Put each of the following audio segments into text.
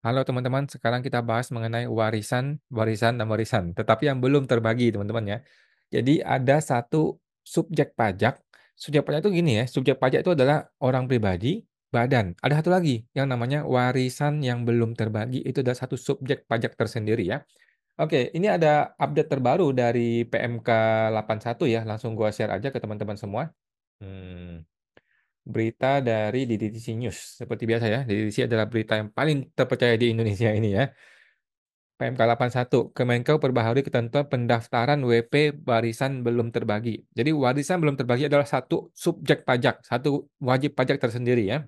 Halo teman-teman, sekarang kita bahas mengenai warisan, warisan, dan warisan. Tetapi yang belum terbagi teman-teman ya. Jadi ada satu subjek pajak. Subjek pajak itu gini ya, subjek pajak itu adalah orang pribadi, badan. Ada satu lagi yang namanya warisan yang belum terbagi. Itu adalah satu subjek pajak tersendiri ya. Oke, ini ada update terbaru dari PMK 81 ya. Langsung gua share aja ke teman-teman semua. Hmm. Berita dari DDTC News. Seperti biasa ya, DDTC adalah berita yang paling terpercaya di Indonesia ini ya. PMK 81, Kemenkeu perbaharui ketentuan pendaftaran WP warisan belum terbagi. Jadi warisan belum terbagi adalah satu subjek pajak, satu wajib pajak tersendiri ya.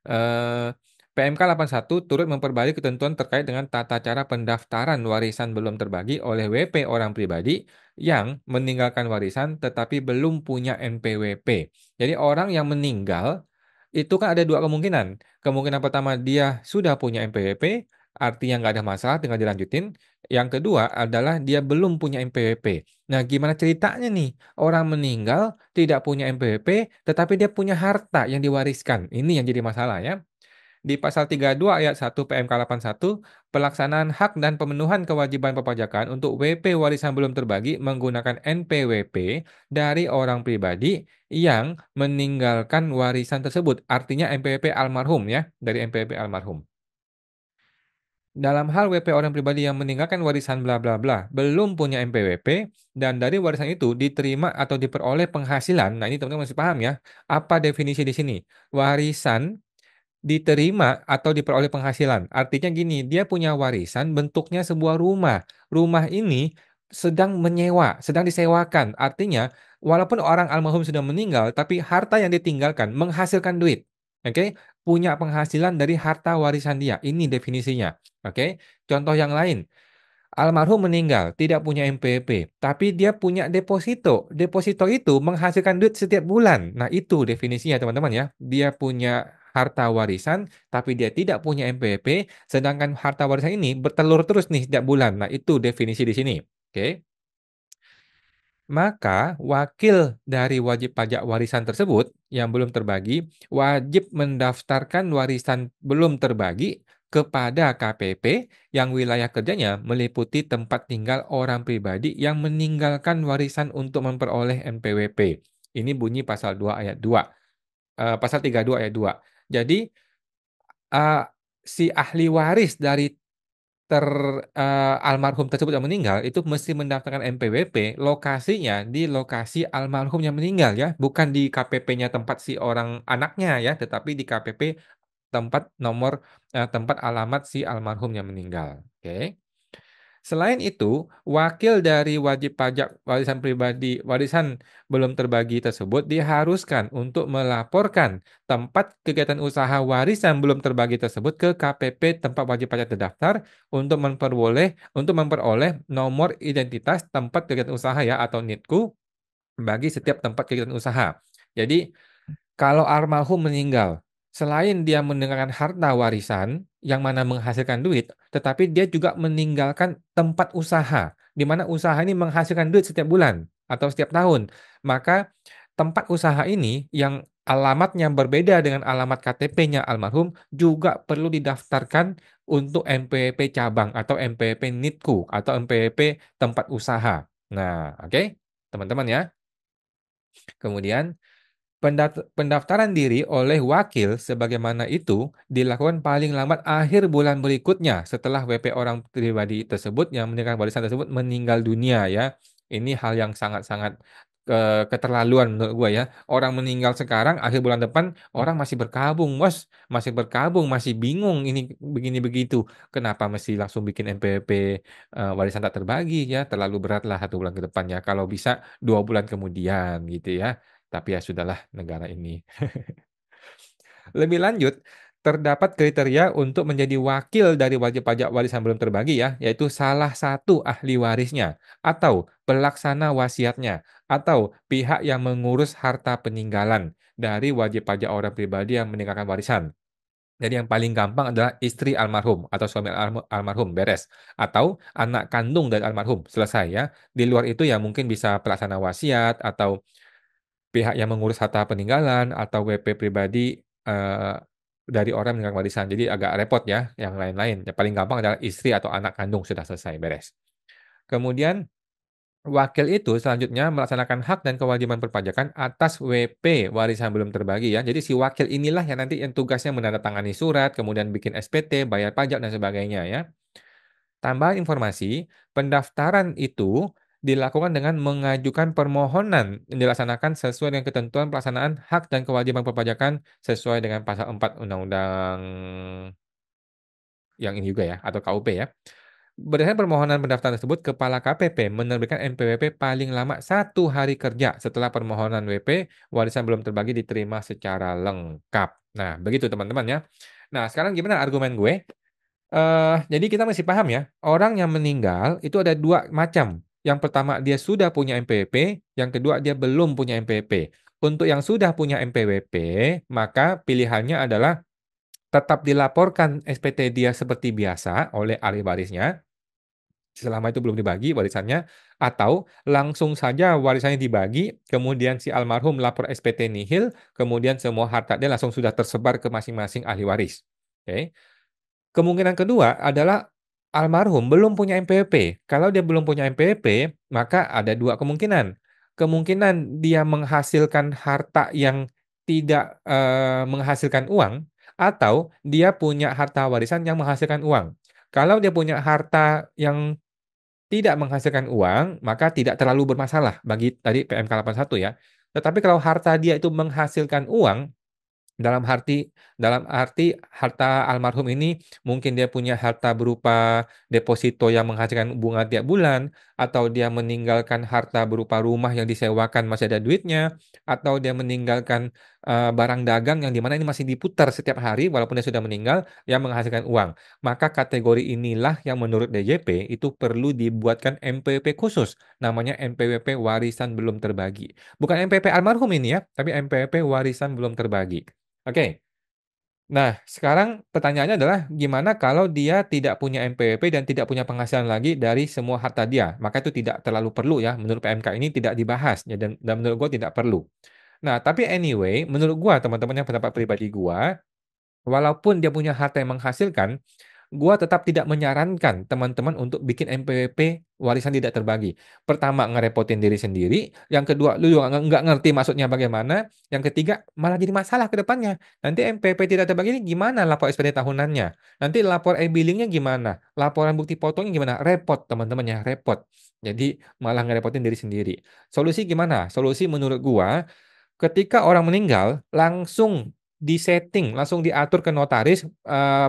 eh, PMK 81 turut memperbarui ketentuan terkait dengan tata cara pendaftaran warisan belum terbagi oleh WP orang pribadi yang meninggalkan warisan tetapi belum punya NPWP. Jadi orang yang meninggal itu kan ada dua kemungkinan. Kemungkinan pertama dia sudah punya NPWP, artinya nggak ada masalah tinggal dilanjutin. Yang kedua adalah dia belum punya NPWP. Nah, gimana ceritanya nih? Orang meninggal tidak punya NPWP, tetapi dia punya harta yang diwariskan. Ini yang jadi masalah ya. Di pasal 32 ayat 1 PMK 81, pelaksanaan hak dan pemenuhan kewajiban perpajakan untuk WP warisan belum terbagi menggunakan NPWP dari orang pribadi yang meninggalkan warisan tersebut. Artinya NPWP almarhum ya, dari NPWP almarhum. Dalam hal WP orang pribadi yang meninggalkan warisan bla bla bla belum punya NPWP dan dari warisan itu diterima atau diperoleh penghasilan. Nah, ini teman-teman masih paham ya? Apa definisi di sini? Warisan diterima atau diperoleh penghasilan. Artinya gini, dia punya warisan bentuknya sebuah rumah. Rumah ini sedang menyewa, sedang disewakan. Artinya, walaupun orang almarhum sudah meninggal, tapi harta yang ditinggalkan menghasilkan duit. Oke, punya penghasilan dari harta warisan dia. Ini definisinya. Oke, contoh yang lain. Almarhum meninggal, tidak punya NPWP, tapi dia punya deposito. Deposito itu menghasilkan duit setiap bulan. Nah, itu definisinya teman-teman ya. Dia punya harta warisan, tapi dia tidak punya NPWP, sedangkan harta warisan ini bertelur terus nih setiap bulan. Nah, itu definisi di sini. Oke. Maka wakil dari wajib pajak warisan tersebut yang belum terbagi wajib mendaftarkan warisan belum terbagi kepada KPP yang wilayah kerjanya meliputi tempat tinggal orang pribadi yang meninggalkan warisan untuk memperoleh NPWP. Ini bunyi pasal 2 ayat 2. Pasal 32 ayat 2. Jadi eh, si ahli waris dari almarhum tersebut yang meninggal itu mesti mendaftarkan NPWP lokasinya di lokasi almarhum yang meninggal ya, bukan di KPP-nya tempat si orang anaknya ya, tetapi di KPP tempat nomor tempat alamat si almarhum yang meninggal. Oke. Selain itu, wakil dari wajib pajak warisan pribadi, warisan belum terbagi tersebut diharuskan untuk melaporkan tempat kegiatan usaha warisan belum terbagi tersebut ke KPP tempat wajib pajak terdaftar untuk memperoleh nomor identitas tempat kegiatan usaha ya atau NITKU bagi setiap tempat kegiatan usaha. Jadi kalau almarhum meninggal, selain dia meninggalkan harta warisan yang mana menghasilkan duit, tetapi dia juga meninggalkan tempat usaha, di mana usaha ini menghasilkan duit setiap bulan atau setiap tahun. Maka tempat usaha ini yang alamatnya berbeda dengan alamat KTP-nya almarhum juga perlu didaftarkan untuk NPWP cabang atau NPWP NITKU atau NPWP tempat usaha. Nah, oke, teman-teman ya. Kemudian pendaftaran diri oleh wakil sebagaimana itu dilakukan paling lambat akhir bulan berikutnya setelah WP orang pribadi tersebut yang meninggalkan warisan tersebut meninggal dunia ya. Ini hal yang sangat-sangat keterlaluan menurut gua ya. Orang meninggal sekarang akhir bulan depan orang masih berkabung, Bos. Masih berkabung, masih bingung ini begini begitu. Kenapa mesti langsung bikin NPWP warisan tak terbagi ya? Terlalu berat lah 1 bulan ke depannya. Kalau bisa 2 bulan kemudian gitu ya. Tapi ya sudahlah negara ini. Lebih lanjut, terdapat kriteria untuk menjadi wakil dari wajib pajak warisan belum terbagi ya, yaitu salah satu ahli warisnya, atau pelaksana wasiatnya, atau pihak yang mengurus harta peninggalan dari wajib pajak orang pribadi yang meninggalkan warisan. Jadi yang paling gampang adalah istri almarhum atau suami almarhum beres, atau anak kandung dari almarhum selesai ya. Di luar itu ya mungkin bisa pelaksana wasiat atau pihak yang mengurus harta peninggalan atau WP pribadi eh, dari orang meninggalkan warisan. Jadi agak repot ya yang lain-lain. Yang paling gampang adalah istri atau anak kandung sudah selesai, beres. Kemudian wakil itu selanjutnya melaksanakan hak dan kewajiban perpajakan atas WP warisan belum terbagi ya. Jadi si wakil inilah yang nanti yang tugasnya menandatangani surat, kemudian bikin SPT, bayar pajak dan sebagainya ya. Tambahan informasi, pendaftaran itu dilakukan dengan mengajukan permohonan yang dilaksanakan sesuai dengan ketentuan pelaksanaan hak dan kewajiban perpajakan sesuai dengan pasal 4 Undang-Undang yang ini juga ya, atau KUP ya. Berdasarkan permohonan pendaftaran tersebut, Kepala KPP menerbitkan NPWP paling lama 1 hari kerja setelah permohonan WP warisan belum terbagi diterima secara lengkap. Nah, begitu teman-teman ya. Nah, sekarang gimana argumen gue? Jadi kita masih paham ya, orang yang meninggal itu ada dua macam. Yang pertama dia sudah punya NPWP, yang kedua dia belum punya NPWP. Untuk yang sudah punya NPWP, maka pilihannya adalah tetap dilaporkan SPT dia seperti biasa oleh ahli warisnya, selama itu belum dibagi warisannya, atau langsung saja warisannya dibagi, kemudian si almarhum lapor SPT nihil, kemudian semua harta dia langsung sudah tersebar ke masing-masing ahli waris. Oke. Kemungkinan kedua adalah almarhum belum punya NPWP. Kalau dia belum punya NPWP, maka ada dua kemungkinan. Kemungkinan dia menghasilkan harta yang tidak menghasilkan uang, atau dia punya harta warisan yang menghasilkan uang. Kalau dia punya harta yang tidak menghasilkan uang, maka tidak terlalu bermasalah bagi tadi PMK 81 ya. Tetapi kalau harta dia itu menghasilkan uang, dalam arti harta almarhum ini mungkin dia punya harta berupa deposito yang menghasilkan bunga tiap bulan, atau dia meninggalkan harta berupa rumah yang disewakan masih ada duitnya, atau dia meninggalkan barang dagang yang dimana ini masih diputar setiap hari walaupun dia sudah meninggal yang menghasilkan uang. Maka kategori inilah yang menurut DJP itu perlu dibuatkan NPWP khusus, namanya NPWP warisan belum terbagi. Bukan NPWP almarhum ini ya, tapi NPWP warisan belum terbagi. Oke. Nah, sekarang pertanyaannya adalah gimana kalau dia tidak punya NPWP dan tidak punya penghasilan lagi dari semua harta dia? Maka itu tidak terlalu perlu ya. Menurut PMK ini tidak dibahas ya, dan menurut gue tidak perlu. Nah, tapi anyway, menurut gue teman-teman yang pendapat pribadi gue, walaupun dia punya harta yang menghasilkan, gua tetap tidak menyarankan teman-teman untuk bikin NPWP warisan tidak terbagi. Pertama, ngerepotin diri sendiri. Yang kedua, lu juga nggak ngerti maksudnya bagaimana. Yang ketiga, malah jadi masalah ke depannya. Nanti NPWP tidak terbagi ini gimana lapor SPT tahunannya? Nanti lapor e-billingnya gimana? Laporan bukti potongnya gimana? Repot teman-teman ya, repot. Jadi malah ngerepotin diri sendiri. Solusi gimana? Solusi menurut gua, ketika orang meninggal, langsung disetting, langsung diatur ke notaris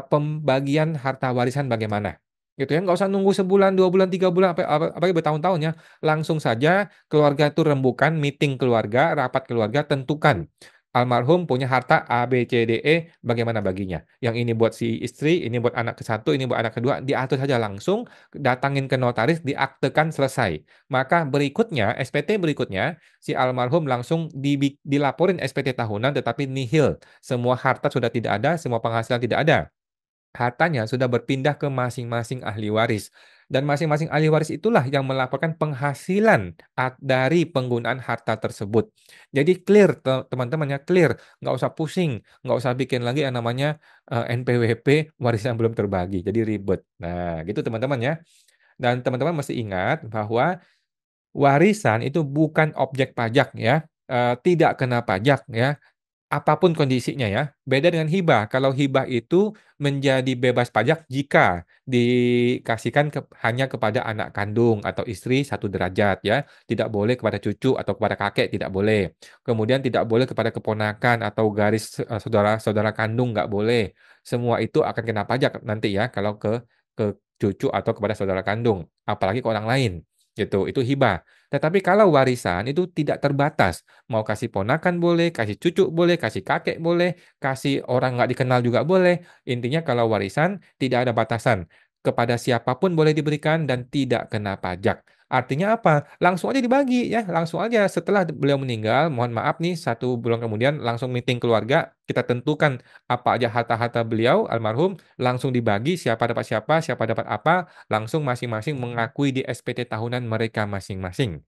pembagian harta warisan bagaimana. Gitu ya, nggak usah nunggu sebulan, 2 bulan, 3 bulan, apalagi bertahun-tahun ya. Langsung saja keluarga itu rembukan, meeting keluarga, rapat keluarga, tentukan. Almarhum punya harta A, B, C, D, E, bagaimana baginya. Yang ini buat si istri, ini buat anak ke-1, ini buat anak kedua, diatur saja langsung, datangin ke notaris, diaktekan selesai. Maka berikutnya, SPT berikutnya, si almarhum langsung dilaporin SPT tahunan tetapi nihil. Semua harta sudah tidak ada, semua penghasilan tidak ada. Hartanya sudah berpindah ke masing-masing ahli waris. Dan masing-masing ahli waris itulah yang melaporkan penghasilan dari penggunaan harta tersebut. Jadi clear teman-teman ya, clear. Nggak usah pusing, nggak usah bikin lagi yang namanya NPWP warisan belum terbagi. Jadi ribet. Nah gitu teman-teman ya. Dan teman-teman mesti ingat bahwa warisan itu bukan objek pajak ya, tidak kena pajak ya, apapun kondisinya ya. Beda dengan hibah. Kalau hibah itu menjadi bebas pajak jika dikasihkan hanya kepada anak kandung atau istri 1 derajat ya. Tidak boleh kepada cucu atau kepada kakek, tidak boleh. Kemudian tidak boleh kepada keponakan atau garis saudara-saudara kandung, nggak boleh. Semua itu akan kena pajak nanti ya kalau ke cucu atau kepada saudara kandung, apalagi ke orang lain. Gitu, itu hibah. Tetapi kalau warisan itu tidak terbatas. Mau kasih ponakan boleh, kasih cucu boleh, kasih kakek boleh, kasih orang nggak dikenal juga boleh. Intinya kalau warisan tidak ada batasan. Kepada siapapun boleh diberikan dan tidak kena pajak. Artinya apa? Langsung aja dibagi ya, langsung aja setelah beliau meninggal, mohon maaf nih 1 bulan kemudian langsung meeting keluarga, kita tentukan apa aja harta-harta beliau almarhum, langsung dibagi siapa dapat apa, langsung masing-masing mengakui di SPT tahunan mereka masing-masing.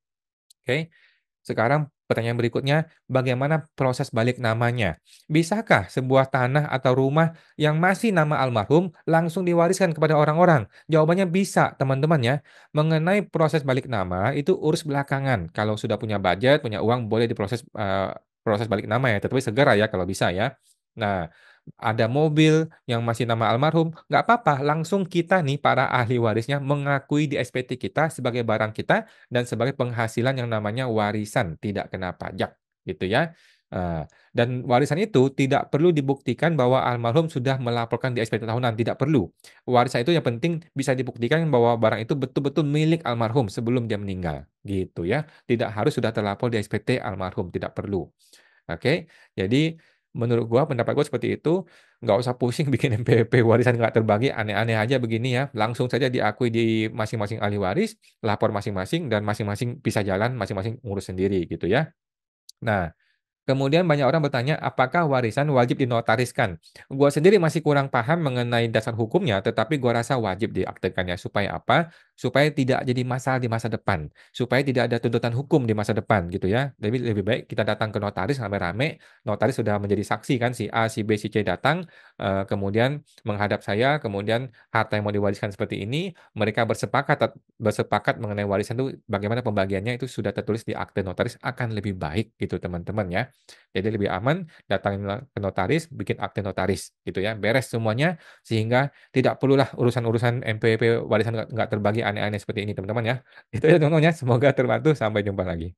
Oke. Sekarang Pertanyaan berikutnya, bagaimana proses balik namanya? Bisakah sebuah tanah atau rumah yang masih nama almarhum langsung diwariskan kepada orang-orang? Jawabannya bisa, teman-teman ya. Mengenai proses balik nama itu urus belakangan. Kalau sudah punya budget, punya uang, boleh diproses proses balik nama ya, tetapi segera ya kalau bisa ya. Nah, ada mobil yang masih nama almarhum, nggak apa-apa, langsung kita nih para ahli warisnya mengakui di SPT kita sebagai barang kita dan sebagai penghasilan yang namanya warisan, tidak kena pajak, gitu ya. Dan warisan itu tidak perlu dibuktikan bahwa almarhum sudah melaporkan di SPT tahunan, tidak perlu. Warisan itu yang penting bisa dibuktikan bahwa barang itu betul-betul milik almarhum sebelum dia meninggal, gitu ya. Tidak harus sudah terlapor di SPT almarhum, tidak perlu. Oke, jadi menurut gua, pendapat gua seperti itu, nggak usah pusing bikin NPWP warisan nggak terbagi, aneh-aneh aja begini ya, langsung saja diakui di masing-masing ahli waris, lapor masing-masing, dan masing-masing bisa jalan, masing-masing ngurus sendiri gitu ya. Nah, kemudian banyak orang bertanya, apakah warisan wajib dinotariskan? Gua sendiri masih kurang paham mengenai dasar hukumnya, tetapi gua rasa wajib diaktekannya. Supaya apa? Supaya tidak jadi masalah di masa depan. Supaya tidak ada tuntutan hukum di masa depan gitu ya. Jadi lebih baik kita datang ke notaris rame-rame, notaris sudah menjadi saksi kan, si A, si B, si C datang, kemudian menghadap saya, kemudian harta yang mau diwariskan seperti ini, mereka bersepakat mengenai warisan itu bagaimana pembagiannya itu sudah tertulis di akte notaris akan lebih baik gitu teman-teman ya. Jadi lebih aman datangin ke notaris, bikin akte notaris gitu ya, beres semuanya sehingga tidak perlulah urusan-urusan NPWP warisan nggak terbagi aneh-aneh seperti ini teman-teman ya. Itu ya teman-teman ya, semoga terbantu, sampai jumpa lagi.